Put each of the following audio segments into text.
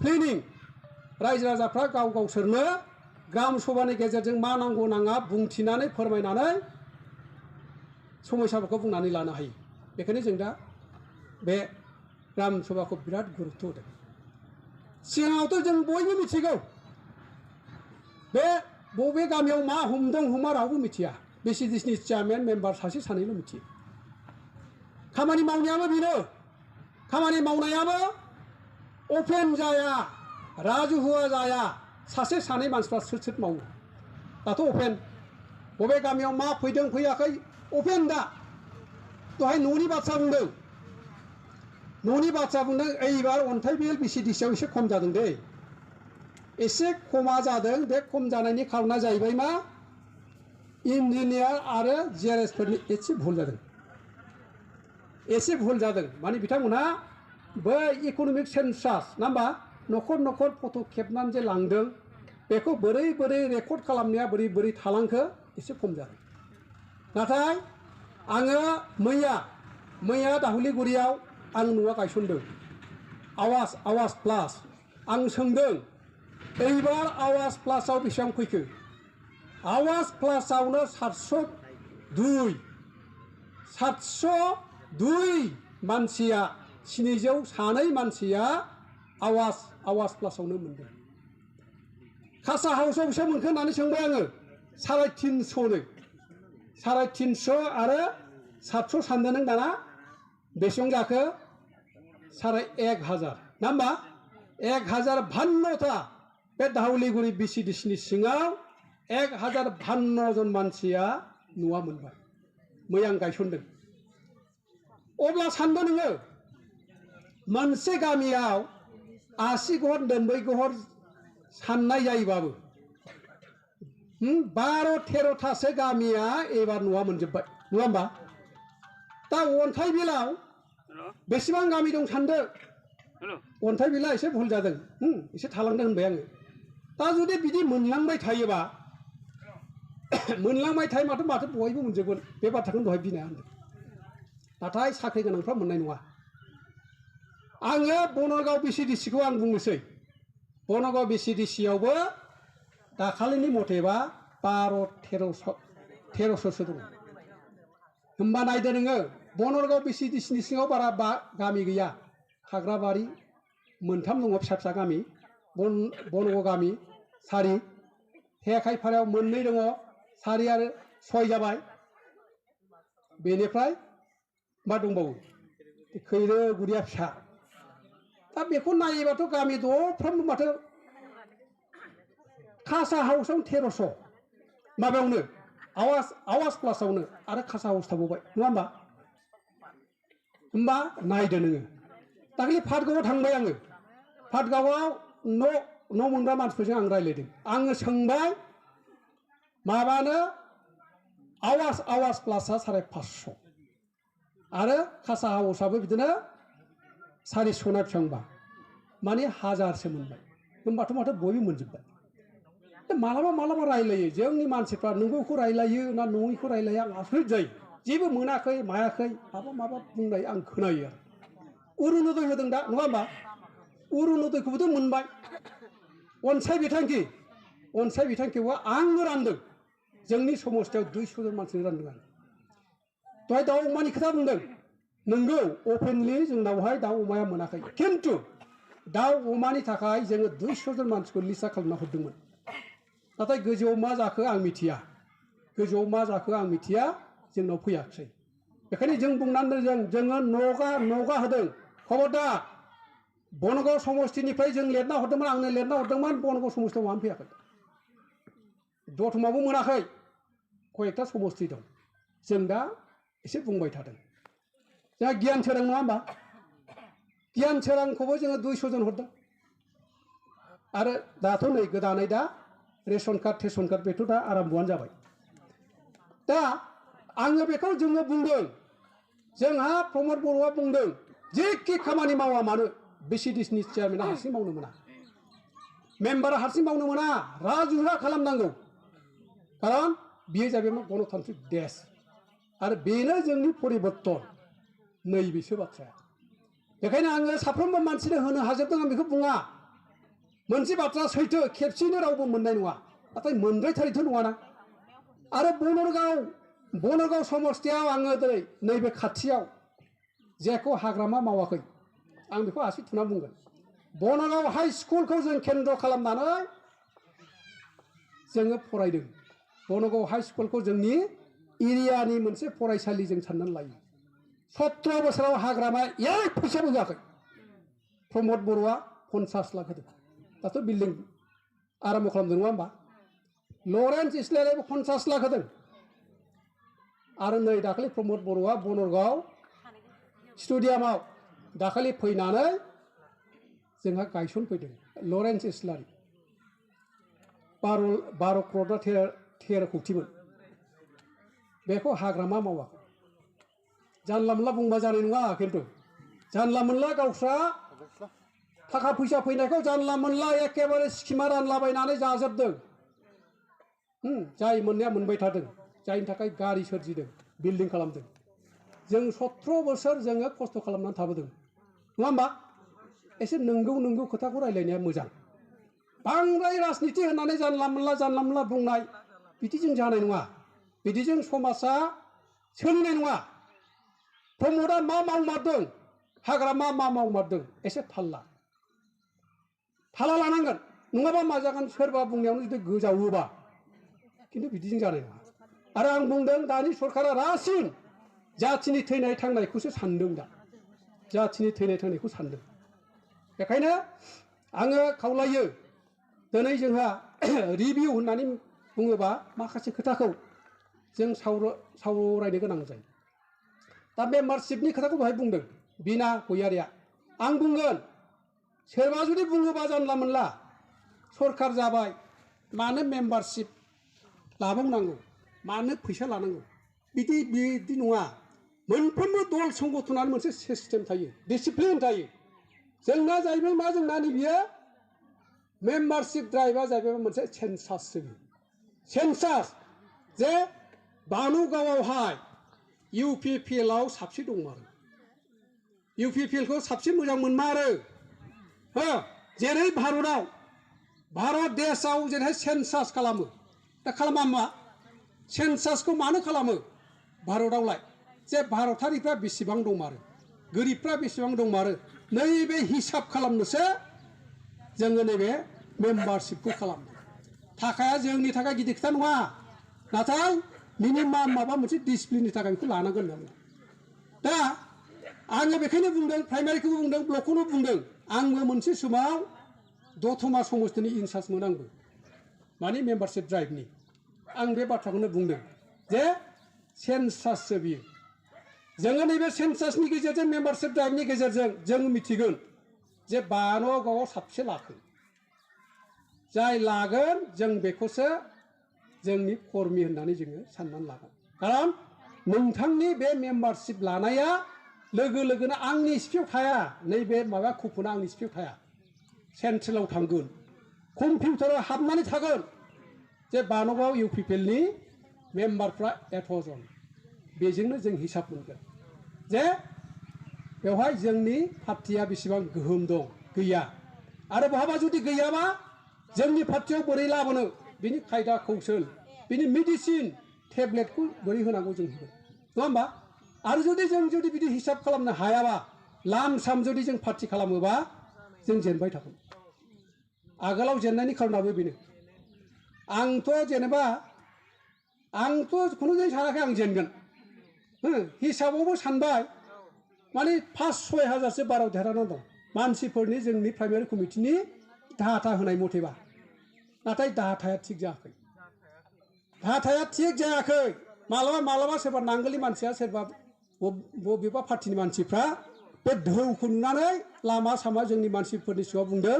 Planning रायजो राजाफ्रा गाव गावसोरनो ग्राम सभानि गेजेरजों मा नांगौ नाङा बुंथिनानै फोरमायनानै समस्याफोरखौ बुंनानै लानो हायो। बेखायनो जों दा बे ग्राम सभाखौ बिराद गुरुत्व होदों। सिगाङावथ' जों बयबो मिथिगौ बे बबे गामियाव मा हमदों हमा रावबो मिथिया। बिसिडिसिनि चेयारमेन मेम्बार सासे सानैल' मिथियो। खामानि मावनायाबो बेनो, खामानि मावनायाबो अपेन जाया, राजुहुआ जाया। सासे सानै मानसिफ्रा सोर मावो। दाथ' अपेन, बबे गामियाव मा फैदों फैयाखै अपेन दा। दहाय न'नि बाथ्रा बुंदों, न'नि बाथ्रा बुंदों एइबार अन्थाइ बिल बिसिडिसियाव एसे खम जादों दे। एसे खमा जादों। बे खम जानायनि खारना जाहैबाय मा इन्जिनियार आरो जिआरएसफोरनि एसे भुल जादों, एसे भुल जादों। माने बिथांमोनहा बै इक'नमिक सेन्सास ना होमबा न'खर न'खर फट' खेबनानै जे लांदों बेखौ बोरै बोरै रेकर्ड खालामनाया बोरै बोरै थालांखो एसे खम जादों। नाथाय आङो मैया दाहुलिगुरियाव आं न'आ गायसनदों आवास प्लास। आं सोंदों एइबार आवास प्लासाव बेसेबां फैखो? आवास प्लासावनो 702 मानसिया 702 मानसिया आवास प्लासावनो मोनदों। खासा हाउसआव बेसेबां मोनखो होननानै सोंबाय आङो। 350 आरो 700 सानदों नों दाना बेसेबां जाखो? 1000 ना होमबा 1052ता बे दाहुलिगुरि बिसिडिसिनि सिङाव 1052 जन मानसिया न'आ मोनबाय। मैया आं गायसनदों। अब्ला सानदो नोङो मोनसे गामियाव 80 घर 90 घर साननाय जायोबाबो 12-13तासो गामिया एबार न'आ मोनजोब्बाय नङा होमबा? दा अन्थाइ बिलाव बेसेबां गामि दं सानदो। अन्थाइ बिला एसे भुल जादों, एसे थालांदों होनबाय आङो। दा जुदि बिदि मोनलांबाय थायोबा माथो बयबो मोनजोबगोन। बे बाथ्राखौनो दहाय बिनाया होनदों। नाथाय साख्रि गोनांफ्रा मोननाय नङा। आङो बनरगाव बिसिडिसिखौ आं बुंनोसै। बनरगाव बिसिडिसियावबो दाखालिनि मथेबा 12-1300सो दङ। होमबा नायदो नोङो बनरगाव बिसिडिसिनि सिङाव बारा गामि गैया। खाग्राबारि मोनथाम दङ फिसा फिसा गामि, बनगाव गामि सारि, थेखाइपारायाव मोननै दङ, सारि आरो 6 जाबाय। बेनिफ्राय मा दंबावो खैरो गुरिया फिसा। दा बेखौ नायोबाथ' गामि दफ्रामबो माथो खासा हाउसआवनो 1300 माबायावनो आवास प्लासावनो आरो खासा हाउस थाबावबाय नङा होमबा? होमबा नायदो नोङो। दाखालि पाटगावआव थांबाय आङो। पाटगावआव न' मोनग्रा मानसिफोरजों आं रायज्लायदों। आङो सोंबाय माबानो आवास प्लासा 550 आरो खासा हाउसआबो बिदिनो 400 ना बेसेबांबा, माने 1000सो मोनबाय। होमबाथ' माथो बयबो मोनजोब्बाय। मालाबा रायलायो जोंनि मानसिफ्रा नंगौखौ रायलायो ना नङैखौ रायलायो आं आसरित जायो। जेबो मोनाखै मायाखै माबा बुंनाय आं खोनायो आरो। अरुनदय होदों दा नङा होमबा? अरुनदयखौबोथ' मोनबाय। अनसाय बिथांखिखौ आंनो रानदों। जोंनि समस्थियाव 200 जन मानसिनो रानदों आं। दहाय दाउ अमानि खोथा बुंदों। नंगौ अपेनलि जोंनावहाय दाउ अमाया मोनाखै, खिन्थु दाउ अमानि थाखाय जोङो 200 जन मानसिखौ लिस्ट खालामना हरदोंमोन। नाथाय गोजौआव मा जाखो आं मिथिया, जोंनाव फैयाखै। बेखायनो जों बुंनानै जोङो नगा होदों। खबरदार बनगाव समस्थिनिफ्राय जों लिरना हरदोंमोन, आंनो लिरना हरदोंमोन। बनगाव समस्थियाव मानो फैयाखै? दतमावबो मोनाखै, कयेकथा समस्ति दं। जों दा एसे बुंबाय थादों। जोंहा गियान सोरां नङा होमबा? गियान सोरांखौबो जोङो 200 जन हरदों। आरो दाथ' नै गोदानै दा रेशन कार्ड थेसन कार्ड बेथ' दा आराम्भआनो जाबाय। दा आङो बेखौ जोङो बुंदों, जोंहा प्रमद बर'आ बुंदों जेखि खामानि मावा मानो बिसिडिसिनि चेयारमेना हारसिं मावनो मोना, मेम्बारा हारसिं मावनो मोना, राजुहुआ खालामनांगौ। खारन बियो जाबाय गणतान्त्रिक देश आरो बेनो जोंनि परिबर्तन। नैबेसो बाथ्राया। बेखायनो आङो साफ्रोमबो मानसिनो होनो हाजोबदों आं बेखौ बुङा। मोनसे बाथ्रा सैथो खेबसेनो रावबो मोननाय नङा नाथाय मोनद्रायथारैथ' नङाना आरो बनरगाव समस्थियाव आङो दिनै नैबे खाथियाव जेखौ हाग्रामा मावाखै आं बेखौ आसि थुना बुंगोन बनरगाव हाइ स्कुलखौ जों केन्द्र खालामनानै जोङो फरायदों बनरगाव हाइ स्कुलखौ जोंनि एरियानि मोनसे फरायसालि जों साननानै लायो 17 बोसोराव हाग्रामा एक फैसाबो होआखै प्रमद बर'आ 50 लाख होदों दाथ' बिल्डिं आराम्भ खालामदों नङा होमबा लरेन्स इस्लारियाबो 50 लाख होदों आरो नै दाखालि प्रमद बर'आ बनरगाव स्टेडियामाव दाखालि फैनानै जोंहा गायसनफैदों लरेन्स इस्लारि 12 करोड़ 13 कौटिमोन बेखौ हाग्रामा मावाखै जानला मोनला बुंबा जानाय नङा खिन्थु जानला मोनला गावस्रा थाखा फैसा फैनायखौ जानला मोनला एखेबारे स्किमा रानलाबायनानै जाजोबदों जाय मोननाया मोनबाय थादों जायनि थाखाय गारि सोरजिदों बिल्डिं खालामदों जों 17 बोसोर जोङो खस्थ' खालामनानै थाबोदों नङा होमबा एसे नंगौ खोथाखौ रायलायनाया मोजां बांद्राय राजनिति होननानै जानला मोनला बुंनाय बिदिजों जानाय नङा बिदिजों समाजा सोलिनाय नङा प्रमदआ मा मावमारदों हाग्रामा मा मावमारदों एसे थाला लानांगोन नङाबा मा जागोन सोरबा बुंनायावनो जुदि गोजावोबा खिन्थु बिदिजों जानाय नङा आरो आं बुंदों दानि सरकारा रासिन जाथिनि थैनाय थांनायखौसो सानदों दा जाथिनि थैनाय थांनायखौ सानदों बेखायनो आङो खावलायो दिनै जोंहा रिभिउ होननानै बुङोबा माखासे खोथाखौ जों सावरायनो गोनां जायो दा मेम्बारशिपनि खोथाखौ दहाय बुंदों बिना गयारिया आं बुंगोन सोरबा जुदि बुङोबा जानला मोनला सरकार जाबाय मानो मेम्बारशिप लाबावनांगौ मानो फैसा लानांगौ बिदि नङा मोनफ्रोमबो दल संगठनानो मोनसे सिस्टेम थायो डिसिप्लिन थायो जोंना जाहैबाय मा जोंना नैबेयो मेम्बारशिप ड्राइभआ जाहैबाय मोनसे सेन्सास जे बानुगावआवहाय इउपिपिएलआव साबसे दंमारो इउपिपिएलखौ साबसिन मोजां मोनमारो जेरै भारत देशआव जेरैहाय सेन्सास खालामो दा खालामा मा सेन्सासखौ मानो खालामो भारतआवलाय जे भारतारिफ्रा बेसेबां दंमारो गोरिबफ्रा बेसेबां दंमारो नैबे हिसाब खालामनोसो जोङो नैबे मेम्बारशिपखौ खालामदों थाखाया जोंनि थाखाय गिदिर खोथा नङा नाथाय मिनिमाम माबा मोनसे डिसिप्लिननि थाखाय बेखौ लानांगोन होननानै दा आङो बेखायनो बुंदों प्राइमारिखौबो बुंदों ब्लकखौनो बुंदों आंबो मोनसे समाव दतमा समस्थिनि इनचार्जमोन आंबो माने मेम्बारशिप ड्राइभनि आं बे बाथ्राखौनो बुंदों जे सेन्साससो बियो जोङो नैबे सेन्सासनि गेजेरजों मेम्बारशिप ड्राइभनि गेजेरजों जों मिथिगोन जे बानुगावआव साबसे लाखो जाय लागोन जों बेखौसो जोंनि कर्मि होननानै जोङो साननानै लागोन खारन नोंथांनि बे मेम्बारशिप लानाया लोगोनो आंनि सिफियाव थाया नैबे माबा कुपना आंनि सिफियाव थाया सेन्ट्रेलाव थांगोन कम्पिउटाराव हाबनानै थागोन जे बानुगाव इउपिपिएलनि मेम्बारफ्रा एथ'जन बेजोंनो जों हिसाब मोनगोन जे बेवहाय जोंनि पार्टिया बेसेबां गोहोम दं गैया आरो बहाबा जुदि गैयाबा जोंनि पार्टियाव बोरै लाबोनो बिनि खायदा कौशल बिनि मेडिसिन टेब्लेटखौ बोरै होनांगौ जों होगोन नङा होमबा आरो जुदि बिदि हिसाब खालामनो हायाबा लाम साम जुदि जों पार्टि खालामोबा जों जेनबाय थागोन आगोलाव जेननायनि खारनाबो बेनो आंथ' खुनु जों सानाखै आं जेनगोन हिसाबावबो सानबाय माने 5-6 हाजारसो बाराव देरहानानै दं मानसिफोरनि जोंनि प्राइमारि कमिटिनि दाहाथा होनाय मथेबा नाथाय दाहाथाया थिग जायाखै मालाबा सोरबा नांगोलनि मानसिया सोरबा बबेबा पार्टिनि मानसिफ्रा बे धौखौ नुनानै लामा सामा जोंनि मानसिफोरनि सिगाङाव बुंदों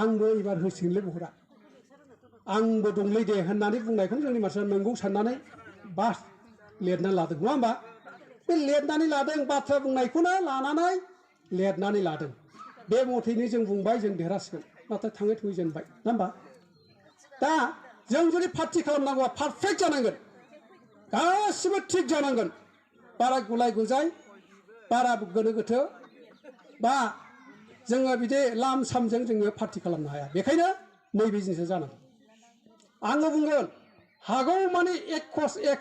आंबो एबार होसिगोनलै भटआ आंबो दंलै दे होननानै बुंनायखौनो जोंनि मानसिया नंगौ साननानै बास लिरनानै लादों नङा होमबा बे लिरनानै लादों बाथ्रा बुंनायखौनो लानानै लिरनानै लादों बे मथैनो जों बुंबाय जों देरहासिगोन नाथाय थाङै जेनबाय नङा होमबा दा जों जुदि पार्टि खालामनांगौबा पारफेक्ट जानांगोन गासिबो थिग जानांगोन बारा गुलाय गुजाय बारा गोनो गोथो बा जोङो बिदि लाम सामजों जोङो पार्टि खालामनो हाया बेखायनो नैबे जिनिसा जानांगौ आङो बुंगोन हागौ माने एक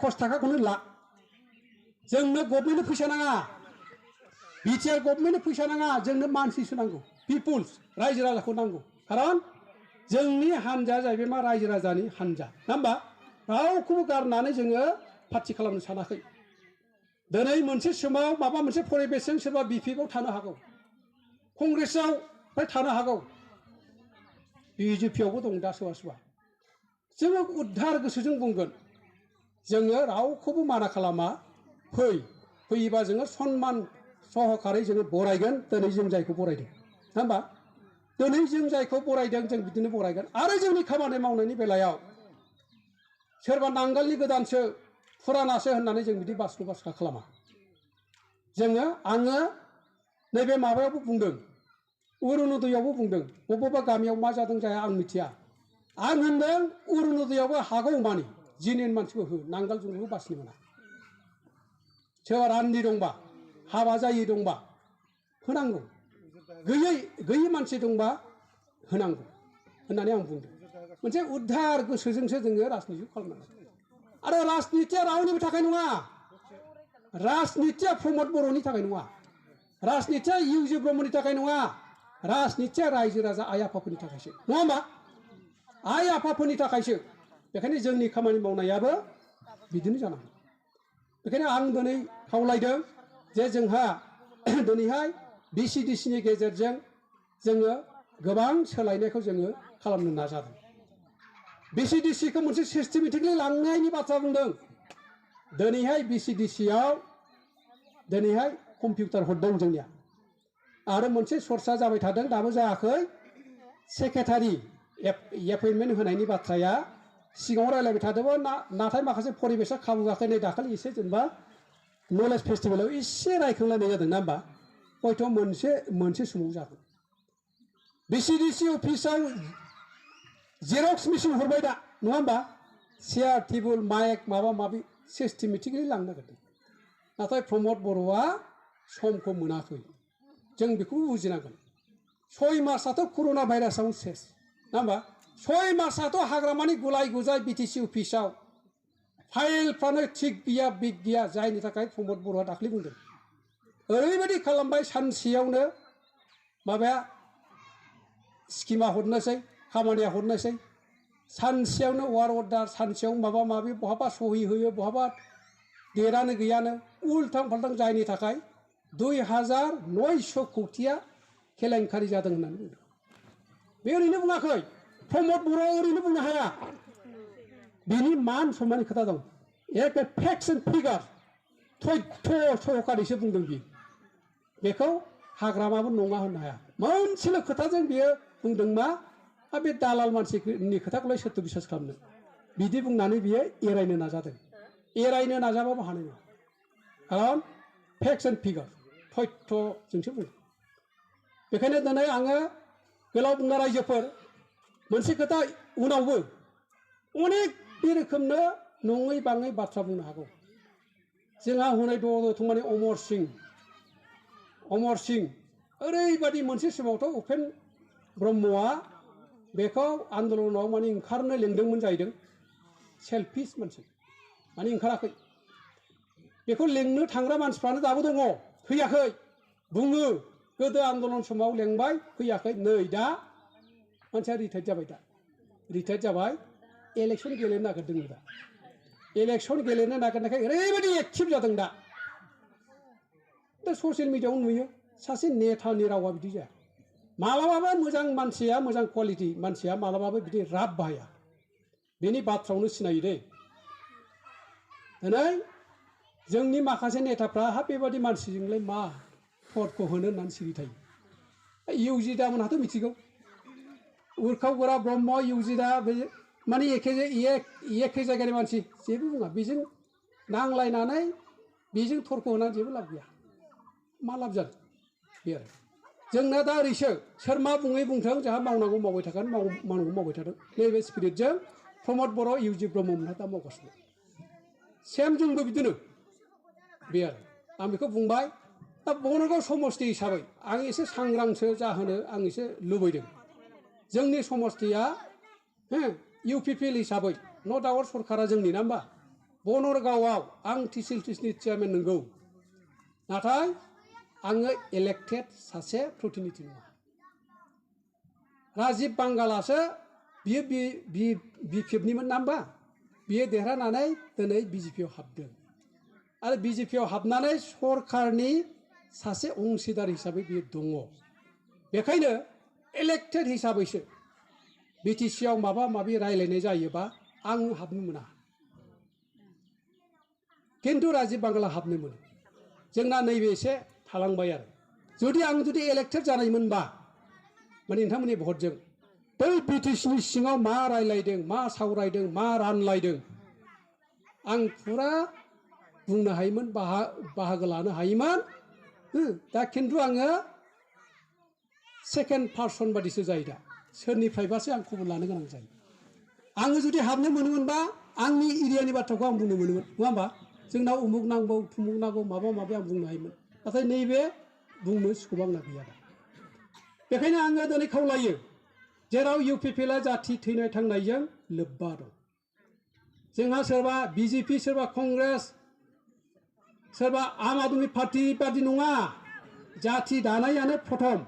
खस थाखाखौनो ला जोंनो गभर्नमेन्टनो फैसा नाङा बिटिआर गभर्नमेन्टनो फैसा नाङा जोंनो मानसिसो नांगौ पिपुल्स रायजो राजाखौ नांगौ खारन जोंनि हान्जाया जाहैबाय मा रायजो राजानि हान्जा नङा होमबा रावखौबो गारनानै जोङो पार्टि खालामनो सानाखै दिनै मोनसे समाव माबा मोनसे परिबेसजों सोरबा बिपिएफआव थानो हागौ कंग्रेसआव थानो हागौ बिजेपिआवबो दं दा सोरबा सोरबा जोङो उद्धार गोसोजों बुंगोन जोङो रावखौबो माना खालामा फैयोबा जोङो सन्मान सहकारै जोङो बरायगोन दिनै जों जायखौ बरायदों नङा होमबा दिनै जों जायखौ बरायदों जों बिदिनो बरायगोन आरो जोंनि खामानि मावनायनि बेलायाव सोरबा नांगोलनि गोदानसो फुरानासो होननानै जों बिदि बासखा खालामा जोङो आङो नैबे माबायावबो बुंदों अरुण'दयावबो बुंदों बबेबा गामियाव मा जादों जाया आं मिथिया आं होनदों अरुण'दयावबो हागौ मानि जिनियन मानसिबो हो नांगोल जुंगालखौ बासिनो मोना सोरबा रान्दि दंबा हाबा जायि दंबा होनांगौ गैयै मानसि दंबा होनांगौ होननानै आं बुंदों मोनसे उद्धार गोसोजोंसो जोङो राजनिति खालामनांगौ आरो राजनितिया रावनिबो थाखाय नङा राजनितिया प्रमद बर'नि थाखाय नङा राजनितिया इउजि ब्रह्मनि थाखाय नङा राजनितिया रायजो राजा आइ आफाफोरनि थाखायसो नङा होमबा आइ आफाफोरनि थाखायसो बेखायनो जोंनि खामानि मावनायाबो बिदिनो जानांगौ बेखायनो आं दिनै खावलायदों जे जोंहा दिनैहाय बिसिडिसिनि गेजेरजों जोङो गोबां सोलायनायखौ जोङो खालामनो नाजादों बिसिडिसिखौ मोनसे सिस्टेमेटिकलि लांनायनि बाथ्रा बुंदों दिनैहाय बिसिडिसिआव दिनैहाय कम्पिउटार हरदों जोंनिया आरो मोनसे सर्सा जाबाय थादों दाबो जायाखै सेक्रेटारि एपइन्टमेन्ट होनायनि बाथ्राया सिगाङाव रायलायबाय थादोंमोन नाथाय माखासे परिबेसा खाबु होआखै नै दाखालि एसे जेनेबा नलेज फेस्टिभेलाव एसे रायखांलायनाय जादों ना होमबा हयथ' मोनसे समाव जागोन बिसिडिसि अफिसाव जेरक्स मेसिन हरबाय दा नङा होमबा चेयार टेबोल माइक माबा माबि सिस्टेमेटिकलि लांनो नागिरदों नाथाय प्रमद बर'आ समखौ मोनाखै जों बेखौबो बुजिनांगोन 6 मासआथ' कर'ना भाइरासाव सेस नङा होमबा 6 मासआथ' हाग्रामानि गुलाय गुजाय बिटिसि अफिसाव फाइलफ्रानो थिग गैया बिग गैया जायनि थाखाय प्रमद बर'आ दाख्लै बुंदों ओरैबायदि खालामबाय सानसेयावनो माबाया स्किमा हरनोसै खामानिया हरनोसै सानसेयावनो वार अर्डार सानसेयाव माबा माबि बहाबा सहि होयो बहाबा देरानो गैयानो उल्थां फाल्थां जायनि थाखाय 2900 कौटिया केलेंकारि जादों होननानै बुंदों बे ओरैनो बुङाखै प्रमद बर'आ ओरैनो बुंनो हाया बिनि मान सम्माननि खोथा दं एक फेक्स एन्ड फिगार थयथ' सहकारिसो बुंदों बियो बेखौ हाग्रामाबो नङा होननो हाया मोनसेल' खोथाजों बियो बुंदों मा बे दालाल मानसिनि खोथाखौलाय सोरथो बिसास खालामनो बिदि बुंनानै बियो एरायनो नाजादों एरायनो नाजाबाबो हानाय नङा खारन फेक्स एन्ड फिगार थयथ'जोंसो बुंदों बेखायनो दिनै आङो गोलाव बुंना रायजोफोर मोनसे खोथा उनावबो अनेक बे रोखोमनो नङै बाङै बाथ्रा बुंनो हागौ जोंहा हनै दतमानि अमर सिं ओरैबायदि मोनसे समावथ' उपेन ब्रह्मआ बेखौ आन्दलनाव माने ओंखारनो लेंदोंमोन जाहैदों सेल्फिस मानसि माने ओंखाराखै बेखौ लेंनो थांग्रा मानसिफ्रानो दाबो दङ फैयाखै बुङो गोदो आन्दलन समाव लेंबाय फैयाखै नै दा मानसिया रिटायार्ड जाबाय इलेक्सन गेलेनो नागिरदों दा इलेक्सन गेलेनो नागिरनायखाय ओरैबायदि एक्टिभ जादों दा ससियेल मिडियायाव नुयो सासे नेतानि रावा बिदि जाया मालाबाबो मोजां मानसिया मोजां क्वालिटि मानसिया मालाबाबो बिदि राब बाहाया बेनि बाथ्रायावनो सिनायो दे दिनै जोंनि माखासे नेताफ्रा बेबादि मानसिजोंलाय मा भटखौ होनो होननानै सिरि थायो इउजिदा मोनहाथ' मिथिगौ उरखाव गोरा ब्रह्म इउजिदा बे माने एखे जायगानि मानसि जेबो बुङा बेजों नांलायनानै बेजों थरख होनानै जेबो लाब गैया मा लाब जादों बे आरो जोंना दा ओरैसो सोर मा बुङै बुंथों जोंहा मावनांगौ मावबाय थागोन मावनांगौ मावबाय थादों नैबे स्पिरिटजों प्रमद बर' इउजि ब्रह्ममोनहा दा मावगासिनो सेम जोंबो बिदिनो बे आरो आं बेखौ बुंबाय दा बनगाव समस्ति हिसाबै आं एसे सांग्रांसो जाहोनो आं एसे लुबैदों जोंनि समस्तिया इउपिपिएल हिसाबै न' डाउट सरकारा जोंनि ना होमबा बनगावआव आं टिसिएलटिसिनि चेयारमेन नंगौ नाथाय आङो इलेक्टेड सासे प्रतिनिधि नङा राजीब बांगालासो बियो बिपिएफनिमोन ना होमबा बियो देरहानानै दिनै बिजेपिआव हाबदों आरो बिजेपिआव हाबनानै सरकारनि सासे अंशिदार हिसाबै बियो दङ बेखायनो इलेक्टेड हिसाबैसो बिटिसिआव माबा माबि रायलायनाय जायोबा आं हाबनो मोना किन्तु राजीब बांगाला हाबनो मोनो जोंना नैबे एसे थालांबाय आरो जुदि इलेक्टेड जानायमोनबा माने नोंथांमोननि भटजों बै बिटिसिनि सिङाव मा रायलायदों मा सावरायदों मा रानलायदों आं फुरा बुंनो हायोमोन बाहागो लानो हायोमोन दा किन्तु आङो सेकेन्ड पार्सन बादिसो जायो दा सोरनिफ्रायबासो आं खबर लानो गोनां जायो आङो जुदि हाबनो मोनोमोनबा आंनि एरियानि बाथ्राखौ आं बुंनो मोनोमोन नङा होमबा जोंनाव उमुक नांगौ थुमुक नांगौ माबा माबि आं बुंनो हायोमोन नाथाय नैबे बुंनो स्क'प आंना गैया दा बेखायनो आङो दिनै खावलायो जेराव इउपिपिएलआ जाथि थैनाय थांनायजों लोब्बा दं जोंहा सोरबा बिजेपि सोरबा कंग्रेस सोरबा आम आदमि पार्टी बादि नङा जाथि दानायानो प्रथम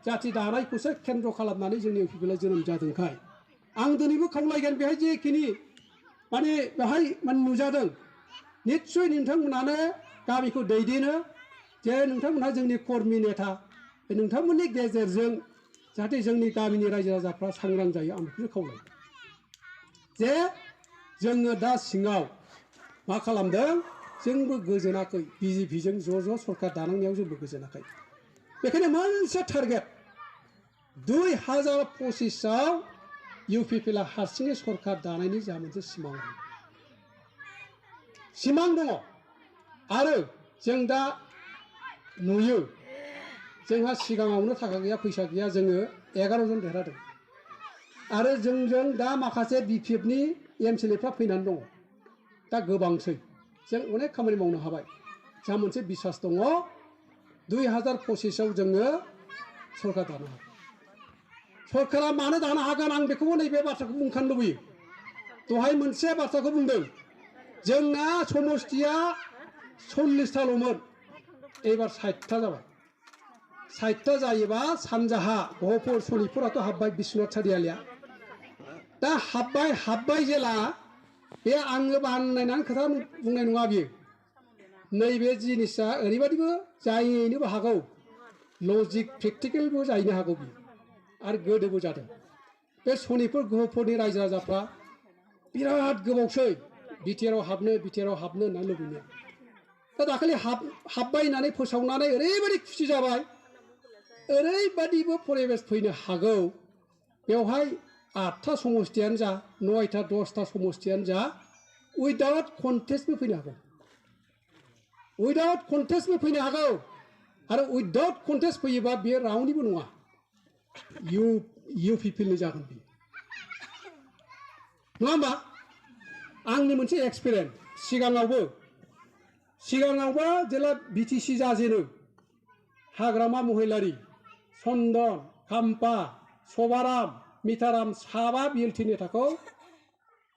जाथि दानायखौसो केन्द्र खालामनानै जोंनि इउपिपिएलआ जोनोम जादोंखाय आं दिनैबो खावलायगोन बेहाय जेखिनि माने बेहाय माने नुजादों निस्सय नोंथांमोनानो गामिखौ दैदेनो जे नोंथांमोनहा जोंनि कर्मि नेता नोंथांमोननि गेजेरजों जाहाथे जोंनि गामिनि रायजो राजाफ्रा सांग्रां जायो आं बेखौसो खावलायो जे जोङो दा सिङाव मा खालामदों जोंबो गोजोनाखै बिजेपिजों ज' सरकार दानांनायाव जोंबो गोजोनाखै बेखायनो मोनसे टारगेट 2025आव इउपिपिएलआ हारसिङै सरकार दानायनि जा मोनसे सिमां दङ आरो जों दा नुयो जोंहा सिगाङावनो थाखा गैया फैसा गैया जोङो 11 जन देरहादों आरो जोंजों दा माखासे बिपिएफनि एमसिएलएफ्रा फैनानै दङ दा गोबांसै जों अनेक खामानि मावनो हाबाय जोंहा मोनसे बिसास दङ 2025आव जोङो सरकार दानो हागोन सरकारा मानो दानो हागोन आं बेखौबो नैबे बाथ्राखौ बुंखानो लुबैयो दहाय मोनसे बाथ्राखौ बुंदों जोंना समस्तिया 40थाल'मोन एबार 60था जाबाय 60था जायोबा सानजाहा गहपुर सनितपुराथ' हाबबाय बिश्वनाथ सारियालिया दा हाबबाय जेला बे आङो बानायनानै खोथा बुंनाय नङा बियो नैबे जिनिसा ओरैबायदिबो जाहैनोबो हागौ लजिक प्रेक्टिकेलबो जाहैनो हागौ बियो आरो गोदोबो जादों बे सनितपुर गहपुरनि रायजो राजाफ्रा बिराद गोबावसै बिटिआरआव हाबनो होनना लुबैनाया दा दाखालि हाबबाय होननानै फोसावनानै ओरैबायदि खुसि जाबाय ओरैबायदिबो परिबेस फैनो हागौ बेवहाय 8था समस्तियानो जा 9था 10था समस्तियानो जा उइदाउट कन्टेस्टबो फैनो हागौ आरो उइदाउट कन्टेस्ट फैयोबा बेयो रावनिबो नङा इउपिपिएलनि जागोन बेयो नङा होमबा आंनि मोनसे एक्सपिरियेन्स सिगाङावबो जेला बिटिसि जाजेनो हाग्रामा महिलारि चन्दन खाम्पा सभाराम मिताराम साबा बिएलटि नेताखौ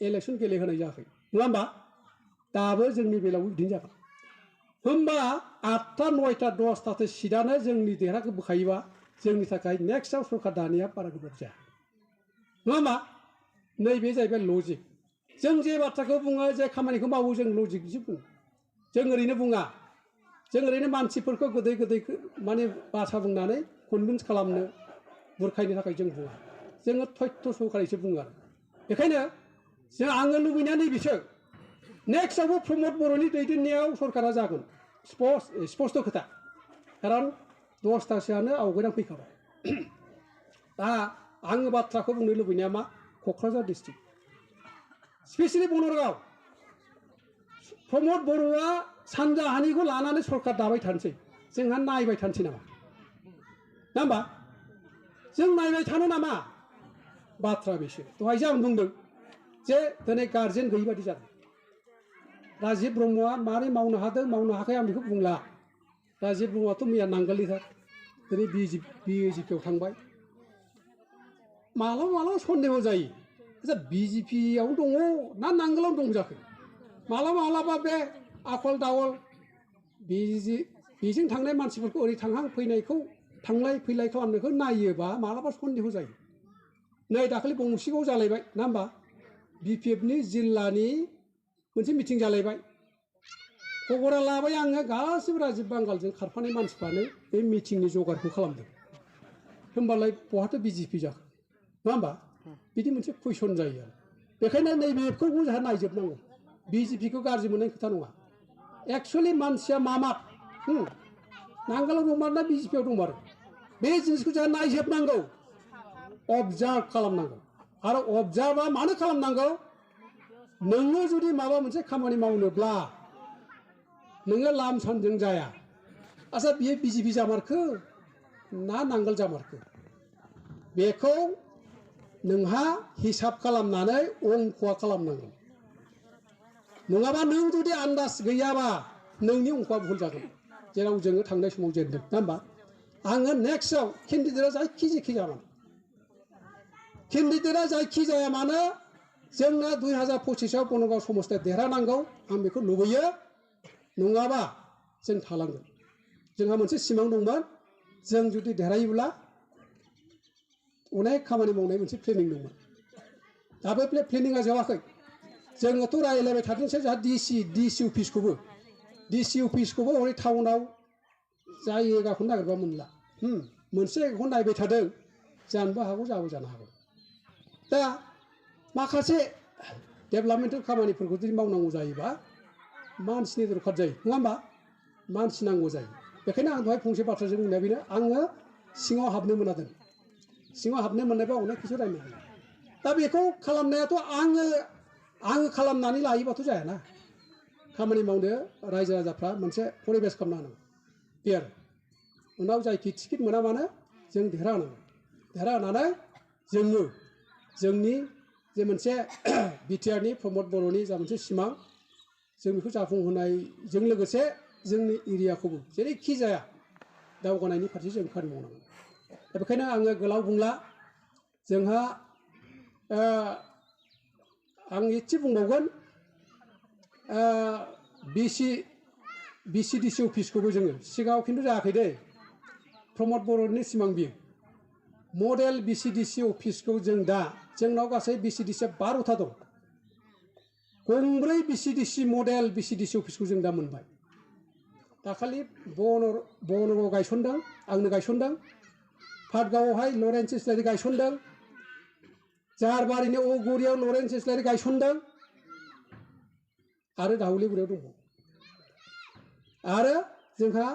इलेक्सन गेलेहोनाय जायाखै नङा होमबा दाबो जोंनि बेलायावबो बिदिनो जागोन होमबा 8था 9था 10थासो सिटआनो जोंनि देरहाखौ बोखायोबा जोंनि थाखाय नेक्स्टआव सरकार दानाया बारा गोब्राब जाया नङा होमबा नैबे जाहैबाय लजिक जों जे बाथ्राखौ बुङो जे खामानिखौ मावो जों लजिकजों बुङो जों ओरैनो बुङा जों ओरैनो मानसिफोरखौ गोदै माने बाथ्रा बुंनानै कनभिन्स खालामनो बुरखायनो थाखाय जों बुङा जोङो तथ्य सहकारिसो बुङो आरो बेखायनो आङो लुबैनाया नैबेसो नेक्स्टआवबो प्रमद बर'नि दैदेननायाव सरकारा जागोन स्पष्ट खोथा खारन 10थासोआनो आवगायनानै फैखाबाय दा आङो बाथ्राखौ बुंनो लुबैनाया मा क'क्राझार डिस्ट्रिक्ट स्पेसियेलि बनगाव प्रमद बर'आ सानजाहानिखौ लानानै सरकार दाबाय थानोसै जोंहा नायबाय थानोसै नामा ना होमबा जों नायबाय थानो नामा बाथ्रा बेसो दहायसो आं बुंदों जे दिनै गार्जेन गैयि बादि जादों राजीब ब्रह्मआ मारै मावनो हादों मावनो हायाखै आं बेखौ बुंला दा जेब्रुआथ' मैया नांगोलनिथार दिनै बिजेपियाव थांबाय मालाबा मालाबा सन्देह जायो आच्छा बिजेपियाव दङ ना नांगोलाव दं जाखो मालाबा मालाबा बे आखल दावल बेजों थांनाय मानसिफोरखौ ओरै थांहां फैनायखौ थांलाय फैलाय खालामनायखौ नायोबा मालाबा सन्देह जायो नै दाखालि गंसेगाव जालायबाय ना होमबा बिपिएफनि जिल्लानि मोनसे मिटिं जालायबाय खबरा लाबाय आङो गासिबो राजिब बांगालजों खारफानाय मानसिफ्रानो बे मिटिंनि जगारखौ खालामदों होमबालाय बहाथो बिजेपि जाखो नङा होमबा बिदि मोनसे कुइसन जायो आरो बेखायनो नैबेखौ जोंहा नायजोबनांगौ बिजेपिखौ गाज्रि मोननाय खोथा नङा एक्सुवेलि मानसिया मा नांगोलाव दंमारो ना बिजेपियाव दंमारो बे जिनिसखौ जोंहा नायजोबनांगौ अबजार्भ खालामनांगौ आरो अबजार्भआ मानो खालामनांगौ नोङो जुदि माबा मोनसे खामानि मावनोब्ला नोङो लाम सानजों जाया आच्छा बियो बिजेपि जामारखो ना नांगोल जामारखो बेखौ नोंहा हिसाब खालामनानै अंक'आ खालामनांगौ नङाबा नों जुदि आन्दाज गैयाबा नोंनि अंक'आ भुल जागोन जेराव जोङो थांनाय समाव जेनदों ना होमबा आङो नेक्स्टआव केन्डिडेटआ जायखि जाया मानो केन्डिडेटआ जायखि जाया मानो जोंना 2025आव बनगाव समस्थिया देरहानांगौ आं बेखौ लुबैयो नङाबा जों थालांगोन जोंहा मोनसे सिमां दंमोन जों जुदि देरहायोब्ला अनेक खामानि मावनाय मोनसे प्लेनिं दंमोन दाबो बे प्लेनिंआ जोबाखै जोङोथ' रायज्लायबाय थादोंसै जोंहा डिसि अफिसखौबो हरै टाउनाव जायगाखौ नागिरबा मोनला मोनसे जायगाखौ नायबाय थादों जानोबो हागौ जाबो जानो हागौ दा माखासे डेभेलपमेन्टेल खामानिफोरखौ जुदि मावनांगौ जायोबा मानसिनि दरखार जायो नङा होमबा मानसि नांगौ जायो बेखायनो आं दहाय फंसे बाथ्राजों बुंनाया बेनो आङो सिङाव हाबनो मोनादों सिङाव हाबनो मोननायबा अनेक কিছু रायनो हायो दा बेखौ खालामनायाथ' आङो खालामनानै लायोबाथ' जायाना खामानि मावनो रायजो राजाफ्रा मोनसे परिबेस खालामना होनांगौ बे आरो उनाव जायखि टिकेट मोना मानो जों देरहाहोनानै जोङो जोंनि जे मोनसे बिटिआरनि प्रमद बर'नि जा मोनसे सिमां जों बेखौ जाफुंहोनायजों लोगोसे जोंनि एरियाखौबो जेरैखि जाया दावगानायनि फारसे जों खामानि मावनांगोन दा बेखायनो आङो गोलाव बुंला जोंहा आं एसे बुंबावगोन बिसिडिसि अफिसखौबो जोङो सिगाङाव खिन्थु जायाखै दे प्रमद बर'नि सिमां बियो मडेल बिसिडिसि अफिसखौ जों दा जोंनाव गासै बिसिडिसिआ 12टा दं गंब्रै बिसिडिसि मडेल बिसिडिसि अफिसखौ जों दा मोनबाय दाखालि बनगाव गायसनदों आंनो गायसनदों पाटगावआवहाय लरेन्स इस्लारि गायसनदों जाहारबारिनि अगुरियाव लरेन्स इस्लारि गायसनदों आरो दाउलिगुरियाव दङ आरो जोंहा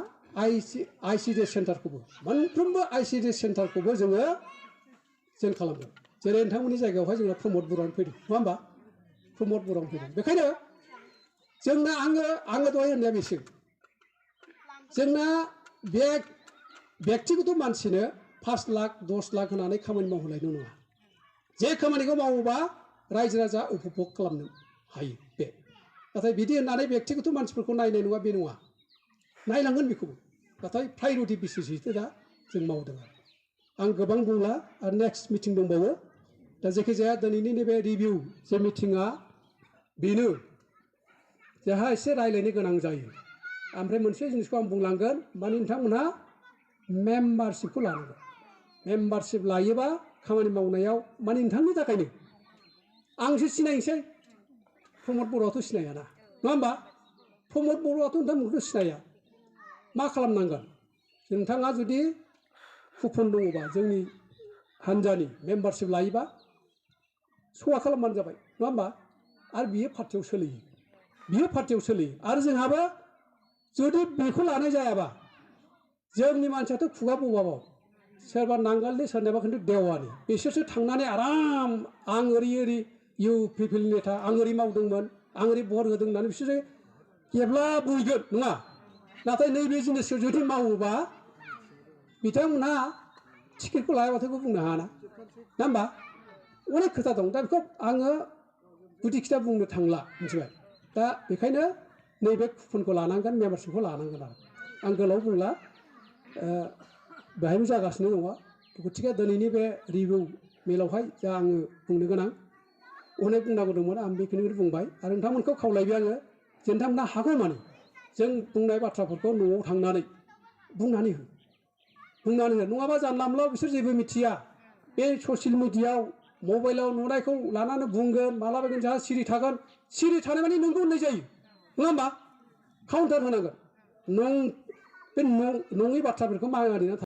आइसिडि सेन्टारखौबो मोनफ्रोमबो आइसिडि सेन्टारखौबो जों खालामदों जेरै नोंथांमोननि जायगायावहाय जोंना प्रमद बर'आनो फैदों नङा होमबा प्रमद बर'आनो फैदों बेखायनो जोंना आङो दहाय होननाया बेसो जोंना बे व्यक्तिगत मानसिनो 5 लाख 10 लाख होनानै खामानि मावहोनायल' नङा जे खामानिखौ मावोबा रायजो राजा उपभग खालामनो हायो बे नाथाय बिदि होननानै व्यक्तिगत मानसिफोरखौ नायनाय नङा बे नङा नायलांगोन बेखौबो नाथाय प्रायरिटि बेसिसैसो दा जों मावदों आं गोबां बुंला आरो नेक्स्ट मिटिं दंबावो दा जायखिजाया दिनैनि नैबे रिभिउ जे मिटिङा बेनो जोंहा एसे रायज्लायनो गोनां जायो ओमफ्राय मोनसे जिनिसखौ आं बुंलांगोन माने नोंथांमोनहा मेम्बारशिपखौ लानांगोन मेम्बारशिप लायोबा खामानि मावनायाव माने नोंथांनि थाखायनो आंसो सिनायनोसै प्रमद बर'आथ' सिनायाना नङा होमबा प्रमद बर'आथ' नोंथांमोनखौ सिनाया मा खालामनांगोन नोंथाङा जुदि कुपन दङबा जोंनि हान्जानि मेम्बारशिप लायोबा सहा खालामबानो जाबाय नङा होमबा आरो बियो पार्टियाव सोलियो आरो जोंहाबो जुदि बेखौ लानाय जायाबा जोंनि मानसियाथ' खुगा बबाबाव सोरबा नांगोलनि सोरनाबा खिन्थु देवानि बिसोरसो थांनानै आराम आं ओरै इउ पिपिएल नेता आं ओरै मावदोंमोन आं ओरै भट होदों होननानै बिसोरो जेब्ला बुंगोन नङा नाथाय नैबे जिनिसखौ जुदि मावोबा बिथांमोनहा टिकेटखौ लायाबाथ' बुंनो हायाना नङा होमबा अनेक खोथा दं दा बेखौ आङो गुदि खिथा बुंनो थांला मिथिबाय दा बेखायनो नैबे कुपनखौ लानांगोन मेम्बारशिपखौ लानांगोन आरो आं गोलाव बुंला बेहायबो जागासिनो दङ गथिखे दिनैनि बे रिभिउ मेलावहाय जा आङो बुंनो गोनां अनेक बुंनांगौ दंमोन आं बेखिनिखौनो बुंबाय आरो नोंथांमोनखौ खावलायबाय आङो जे नोंथांमोना हागौमानि जों बुंनाय बाथ्राफोरखौ न'आव थांनानै बुंनानै हो नङाबा जानला मोनला बिसोर जेबो मिथिया बे ससियेल मिडियायाव मबाइलाव नुनायखौ लानानै बुंगोन मालाबा जोंहा सिरि थागोन सिरि थानाय माने नोंगौ होननाय जायो नङा होमबा काउन्टार होनांगोन नों बे नङै बाथ्राफोरखौ मानिनानै